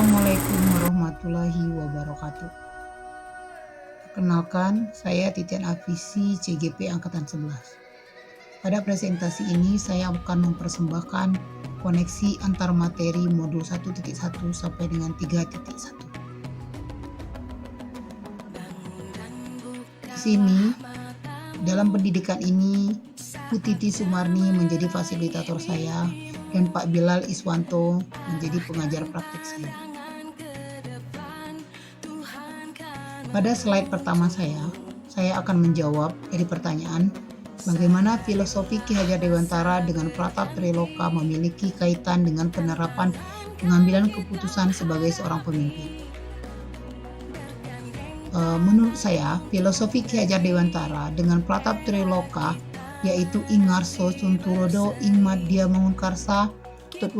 Assalamualaikum warahmatullahi wabarakatuh. Perkenalkan, saya Titian Afisi, CGP Angkatan 11. Pada presentasi ini saya akan mempersembahkan koneksi antar materi modul 1.1 sampai dengan 3.1. Di sini, dalam pendidikan ini, Bu Titi Sumarni menjadi fasilitator saya dan Pak Bilal Iswanto menjadi pengajar praktik saya. Pada slide pertama saya akan menjawab dari pertanyaan bagaimana filosofi Ki Hajar Dewantara dengan Pratap Triloka memiliki kaitan dengan penerapan pengambilan keputusan sebagai seorang pemimpin. Menurut saya, filosofi Ki Hajar Dewantara dengan Pratap Triloka yaitu Ing Ngarso Suntulodo Ing Madya Mangunkarsa Tut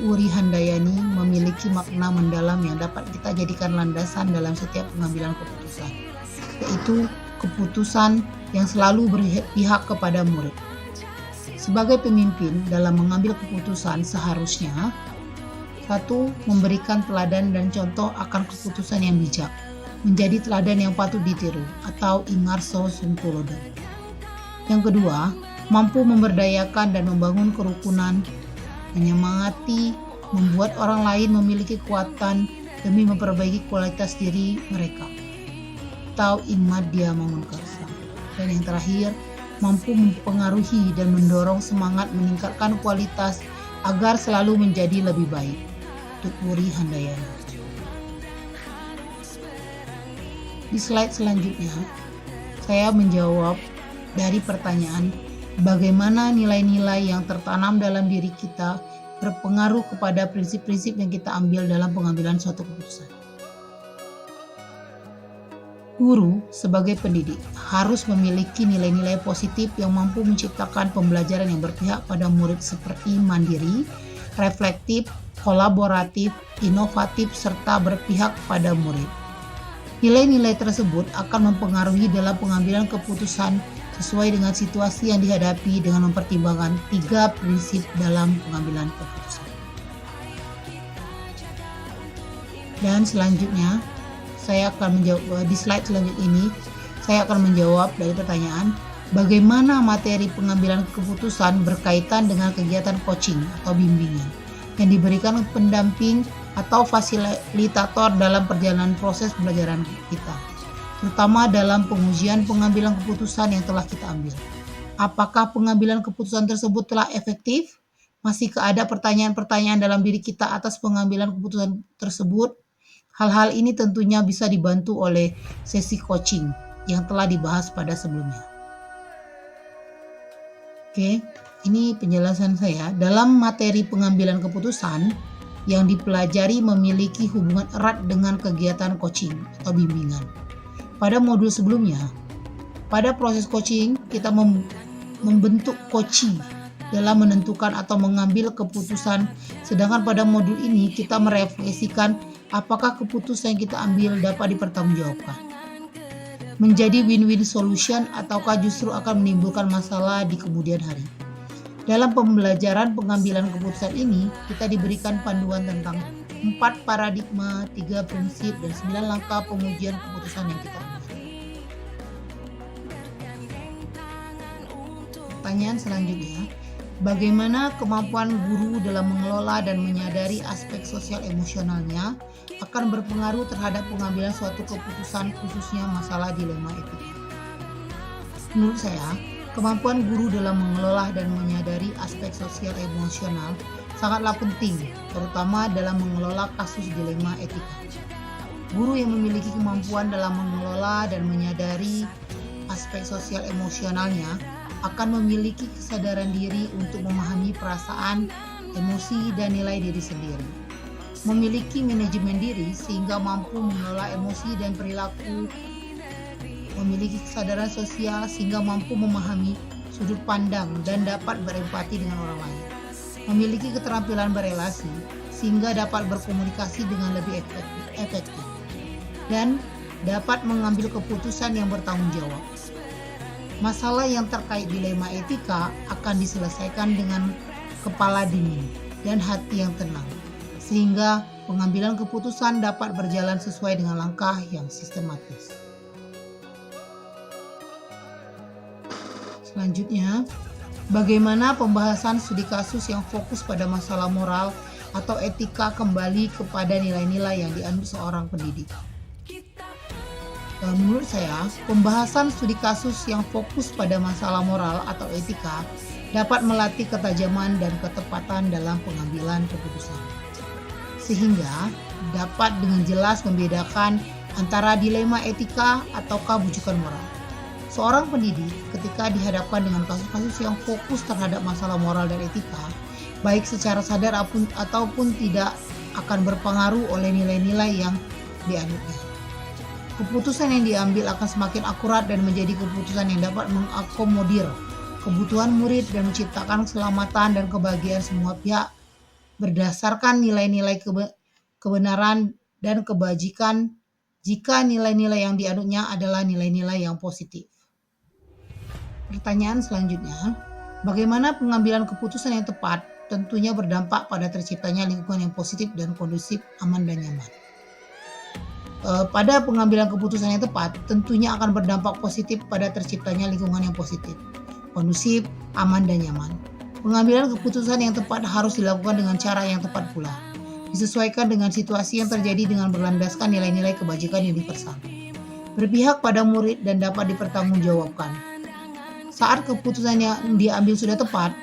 Wuri Handayani memiliki makna mendalam yang dapat kita jadikan landasan dalam setiap pengambilan keputusan, yaitu keputusan yang selalu berpihak kepada murid. Sebagai pemimpin dalam mengambil keputusan seharusnya 1. Memberikan teladan dan contoh akan keputusan yang bijak, menjadi teladan yang patut ditiru atau Ing Ngarso Suntulodo. Yang kedua, mampu memberdayakan dan membangun kerukunan, menyemangati, membuat orang lain memiliki kekuatan demi memperbaiki kualitas diri mereka, atau Ing Madya Mangunkarsa. Dan yang terakhir, mampu mempengaruhi dan mendorong semangat meningkatkan kualitas agar selalu menjadi lebih baik. Tut Wuri Handayani. Di slide selanjutnya, saya menjawab dari pertanyaan bagaimana nilai-nilai yang tertanam dalam diri kita berpengaruh kepada prinsip-prinsip yang kita ambil dalam pengambilan suatu keputusan. Guru sebagai pendidik harus memiliki nilai-nilai positif yang mampu menciptakan pembelajaran yang berpihak pada murid seperti mandiri, reflektif, kolaboratif, inovatif, serta berpihak pada murid. Nilai-nilai tersebut akan mempengaruhi dalam pengambilan keputusan sesuai dengan situasi yang dihadapi dengan mempertimbangkan 3 prinsip dalam pengambilan keputusan. Dan selanjutnya, saya akan menjawab di slide selanjutnya ini, saya akan menjawab dari pertanyaan bagaimana materi pengambilan keputusan berkaitan dengan kegiatan coaching atau bimbingan yang diberikan pendamping atau fasilitator dalam perjalanan proses pembelajaran kita, terutama dalam pengujian pengambilan keputusan yang telah kita ambil. Apakah pengambilan keputusan tersebut telah efektif? Masih ada pertanyaan-pertanyaan dalam diri kita atas pengambilan keputusan tersebut? Hal-hal ini tentunya bisa dibantu oleh sesi coaching yang telah dibahas pada sebelumnya. Oke, ini penjelasan saya. Dalam materi pengambilan keputusan yang dipelajari memiliki hubungan erat dengan kegiatan coaching atau bimbingan. Pada modul sebelumnya, pada proses coaching, kita membentuk coachee dalam menentukan atau mengambil keputusan, sedangkan pada modul ini kita merefleksikan apakah keputusan yang kita ambil dapat dipertanggungjawabkan. Menjadi win-win solution ataukah justru akan menimbulkan masalah di kemudian hari. Dalam pembelajaran pengambilan keputusan ini, kita diberikan panduan tentang 4 paradigma, 3 prinsip, dan 9 langkah pengujian keputusan yang kita ambil. Pertanyaan selanjutnya, bagaimana kemampuan guru dalam mengelola dan menyadari aspek sosial emosionalnya akan berpengaruh terhadap pengambilan suatu keputusan khususnya masalah dilema etika? Menurut saya, kemampuan guru dalam mengelola dan menyadari aspek sosial emosional sangatlah penting, terutama dalam mengelola kasus dilema etika. Guru yang memiliki kemampuan dalam mengelola dan menyadari aspek sosial emosionalnya akan memiliki kesadaran diri untuk memahami perasaan, emosi, dan nilai diri sendiri. Memiliki manajemen diri sehingga mampu mengelola emosi dan perilaku. Memiliki kesadaran sosial sehingga mampu memahami sudut pandang dan dapat berempati dengan orang lain. Memiliki keterampilan berelasi sehingga dapat berkomunikasi dengan lebih efektif. Dan dapat mengambil keputusan yang bertanggung jawab. Masalah yang terkait dilema etika akan diselesaikan dengan kepala dingin dan hati yang tenang, sehingga pengambilan keputusan dapat berjalan sesuai dengan langkah yang sistematis. Selanjutnya, bagaimana pembahasan studi kasus yang fokus pada masalah moral atau etika kembali kepada nilai-nilai yang dianut seorang pendidik. Menurut saya, pembahasan studi kasus yang fokus pada masalah moral atau etika dapat melatih ketajaman dan ketepatan dalam pengambilan keputusan, sehingga dapat dengan jelas membedakan antara dilema etika ataukah bujukan moral. Seorang pendidik ketika dihadapkan dengan kasus-kasus yang fokus terhadap masalah moral dan etika, baik secara sadar ataupun tidak, akan berpengaruh oleh nilai-nilai yang dianutnya. Keputusan yang diambil akan semakin akurat dan menjadi keputusan yang dapat mengakomodir kebutuhan murid dan menciptakan keselamatan dan kebahagiaan semua pihak berdasarkan nilai-nilai kebenaran dan kebajikan jika nilai-nilai yang dianutnya adalah nilai-nilai yang positif. Pertanyaan selanjutnya, bagaimana pengambilan keputusan yang tepat tentunya berdampak pada terciptanya lingkungan yang positif dan kondusif, aman dan nyaman. Pada pengambilan keputusan yang tepat tentunya akan berdampak positif pada terciptanya lingkungan yang positif, kondusif, aman dan nyaman. Pengambilan keputusan yang tepat harus dilakukan dengan cara yang tepat pula, disesuaikan dengan situasi yang terjadi dengan berlandaskan nilai-nilai kebajikan universal, berpihak pada murid dan dapat dipertanggungjawabkan. Saat keputusan yang diambil sudah tepat,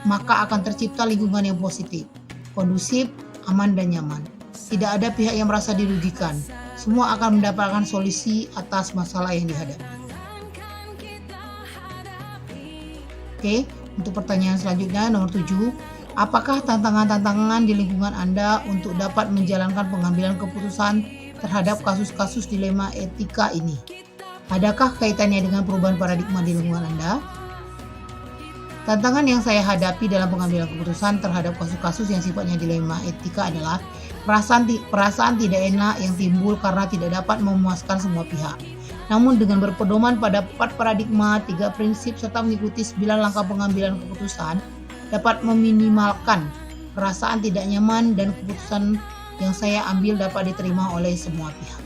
maka akan tercipta lingkungan yang positif, kondusif, aman dan nyaman. Tidak ada pihak yang merasa dirugikan. Semua akan mendapatkan solusi atas masalah yang dihadapi. Oke, untuk pertanyaan selanjutnya nomor 7. Apakah tantangan-tantangan di lingkungan Anda untuk dapat menjalankan pengambilan keputusan terhadap kasus-kasus dilema etika ini? Adakah kaitannya dengan perubahan paradigma di lingkungan Anda? Tantangan yang saya hadapi dalam pengambilan keputusan terhadap kasus-kasus yang sifatnya dilema etika adalah perasaan tidak enak yang timbul karena tidak dapat memuaskan semua pihak. Namun dengan berpedoman pada 4 paradigma, 3 prinsip serta mengikuti 9 langkah pengambilan keputusan dapat meminimalkan perasaan tidak nyaman dan keputusan yang saya ambil dapat diterima oleh semua pihak.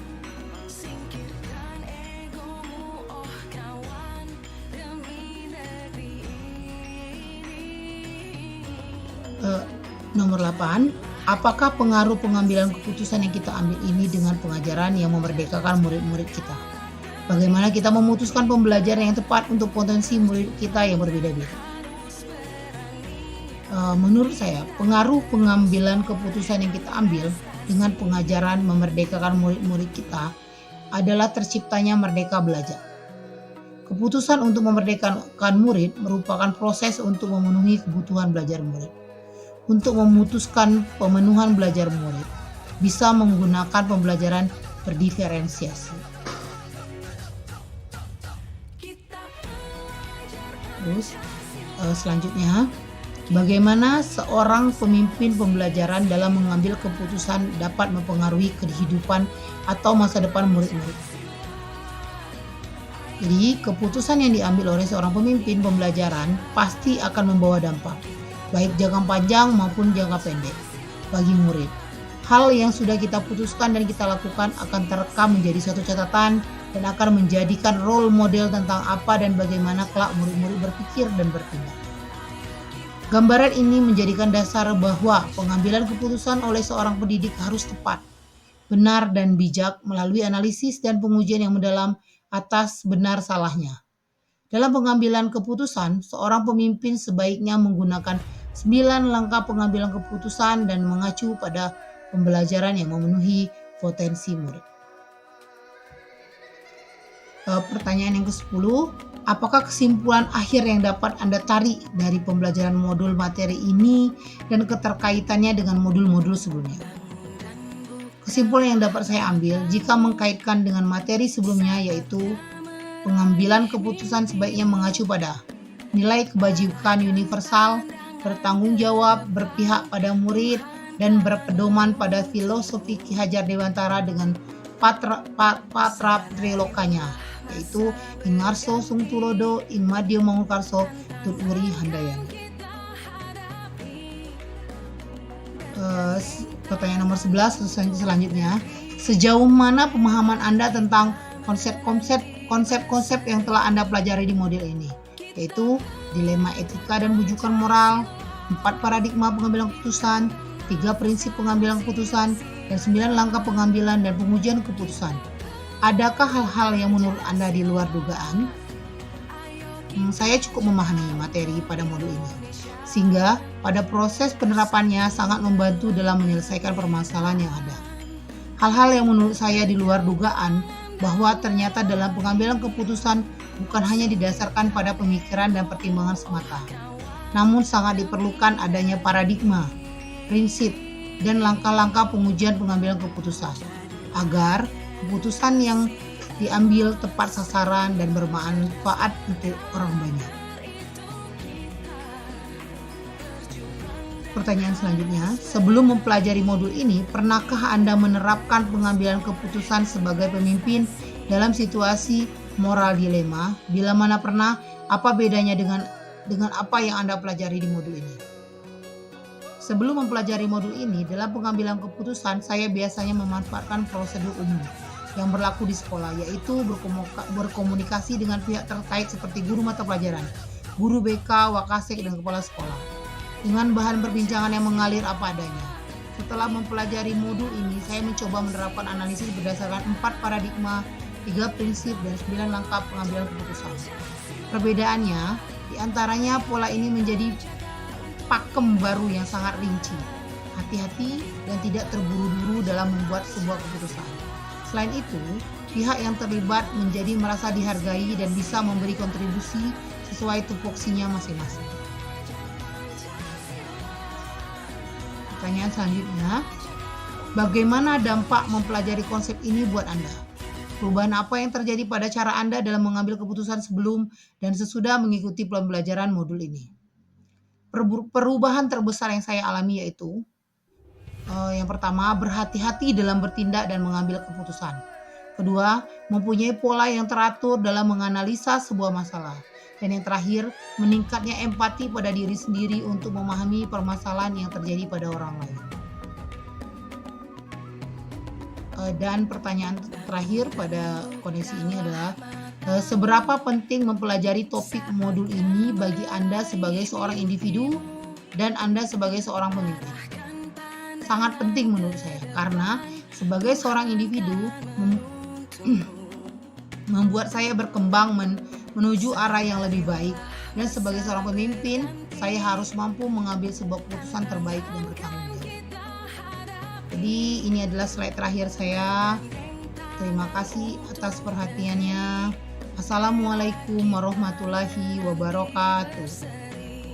Nomor 8, apakah pengaruh pengambilan keputusan yang kita ambil ini dengan pengajaran yang memerdekakan murid-murid kita? Bagaimana kita memutuskan pembelajaran yang tepat untuk potensi murid kita yang berbeda-beda? Menurut saya, pengaruh pengambilan keputusan yang kita ambil dengan pengajaran memerdekakan murid-murid kita adalah terciptanya merdeka belajar. Keputusan untuk memerdekakan murid merupakan proses untuk memenuhi kebutuhan belajar murid. Untuk memutuskan pemenuhan belajar murid, bisa menggunakan pembelajaran berdiferensiasi. Terus, selanjutnya, bagaimana seorang pemimpin pembelajaran dalam mengambil keputusan dapat mempengaruhi kehidupan atau masa depan murid-murid. Jadi, keputusan yang diambil oleh seorang pemimpin pembelajaran pasti akan membawa dampak, baik jangka panjang maupun jangka pendek, bagi murid. Hal yang sudah kita putuskan dan kita lakukan akan terekam menjadi suatu catatan dan akan menjadikan role model tentang apa dan bagaimana kelak murid-murid berpikir dan bertindak. Gambaran ini menjadikan dasar bahwa pengambilan keputusan oleh seorang pendidik harus tepat, benar dan bijak melalui analisis dan pengujian yang mendalam atas benar salahnya. Dalam pengambilan keputusan, seorang pemimpin sebaiknya menggunakan 9 langkah pengambilan keputusan dan mengacu pada pembelajaran yang memenuhi potensi murid. Pertanyaan yang ke-10, apakah kesimpulan akhir yang dapat Anda tarik dari pembelajaran modul materi ini dan keterkaitannya dengan modul-modul sebelumnya? Kesimpulan yang dapat saya ambil jika mengkaitkan dengan materi sebelumnya yaitu pengambilan keputusan sebaiknya mengacu pada nilai kebajikan universal, bertanggung jawab, berpihak pada murid, dan berpedoman pada filosofi Ki Hajar Dewantara dengan patra trilokanya, yaitu Ingarso Sung Tulodo, Inmadio Mangunkarso, Tuturi Handayani. Pertanyaan nomor 11 selanjutnya, sejauh mana pemahaman Anda tentang konsep-konsep yang telah Anda pelajari di modul ini? Yaitu dilema etika dan bujukan moral, 4 paradigma pengambilan keputusan, 3 prinsip pengambilan keputusan, dan 9 langkah pengambilan dan pengujian keputusan. Adakah hal-hal yang menurut Anda di luar dugaan? Saya cukup memahami materi pada modul ini, sehingga pada proses penerapannya sangat membantu dalam menyelesaikan permasalahan yang ada. Hal-hal yang menurut saya di luar dugaan, bahwa ternyata dalam pengambilan keputusan bukan hanya didasarkan pada pemikiran dan pertimbangan semata, namun sangat diperlukan adanya paradigma, prinsip, dan langkah-langkah pengujian pengambilan keputusan, agar keputusan yang diambil tepat sasaran dan bermanfaat untuk orang banyak. Pertanyaan selanjutnya, sebelum mempelajari modul ini, pernahkah Anda menerapkan pengambilan keputusan sebagai pemimpin dalam situasi moral dilema? Bila mana pernah, apa bedanya dengan apa yang Anda pelajari di modul ini? Sebelum mempelajari modul ini, dalam pengambilan keputusan, saya biasanya memanfaatkan prosedur umum yang berlaku di sekolah, yaitu berkomunikasi dengan pihak terkait seperti guru mata pelajaran, guru BK, Wakasek, dan kepala sekolah, dengan bahan perbincangan yang mengalir apa adanya. Setelah mempelajari modul ini, saya mencoba menerapkan analisis berdasarkan 4 paradigma, 3 prinsip, dan 9 langkah pengambilan keputusan. Perbedaannya, diantaranya pola ini menjadi pakem baru yang sangat rinci, hati-hati, dan tidak terburu-buru dalam membuat sebuah keputusan. Selain itu, pihak yang terlibat menjadi merasa dihargai dan bisa memberi kontribusi sesuai tupoksinya masing-masing. Pertanyaan selanjutnya, bagaimana dampak mempelajari konsep ini buat Anda? Perubahan apa yang terjadi pada cara Anda dalam mengambil keputusan sebelum dan sesudah mengikuti pembelajaran modul ini? Perubahan terbesar yang saya alami yaitu yang pertama, berhati-hati dalam bertindak dan mengambil keputusan. Kedua, mempunyai pola yang teratur dalam menganalisa sebuah masalah. Dan yang terakhir, meningkatnya empati pada diri sendiri untuk memahami permasalahan yang terjadi pada orang lain. Dan pertanyaan terakhir pada kondisi ini adalah, seberapa penting mempelajari topik modul ini bagi Anda sebagai seorang individu dan Anda sebagai seorang pemimpin? Sangat penting menurut saya, karena sebagai seorang individu membuat saya berkembang menuju arah yang lebih baik, dan sebagai seorang pemimpin saya harus mampu mengambil sebuah keputusan terbaik dan bertanggung jawab. Jadi ini adalah slide terakhir saya. Terima kasih atas perhatiannya. Assalamualaikum warahmatullahi wabarakatuh.